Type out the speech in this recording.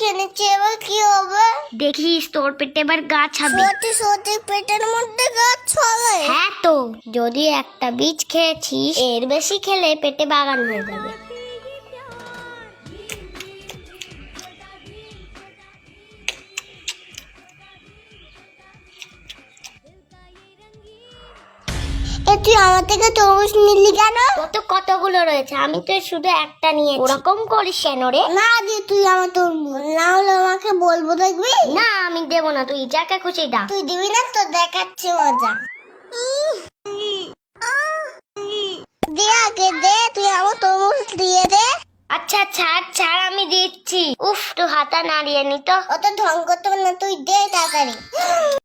খেয়ে নিচ্ছি, এবার কি হবে? দেখিস তোর পেটে এবার গাছ হবে। সত্যি সত্যি পেটের মধ্যে গাছ হবে? হ্যাঁ তো, যদি একটা বীজ খেয়েছিস, এর বেশি খেলে পেটে বাগান হয়ে যাবে। তুই আমার থেকে তরমুজ নিলি কেন? কত কতগুলো রয়েছে, আমি তো শুধু একটা নিয়েছি। ওরকম করিস কেন রে? না দি, তুই আমার তরমুজ না হলে আমাকে বলবো, দেখবি? না আমি দেবো না, তুই যাকে খুশি ডাক। তুই দিবি না তো, দেখাচ্ছি মজা। দে আগে দে, তুই আমার তরমুজ দিয়ে দে। আচ্ছা ছাড় ছাড়, আমি দিচ্ছি। উফ, তো হাতা নাড়িয়ে নি তো। অত ঢং করতে হবে না, তুই দে তাড়াতাড়ি।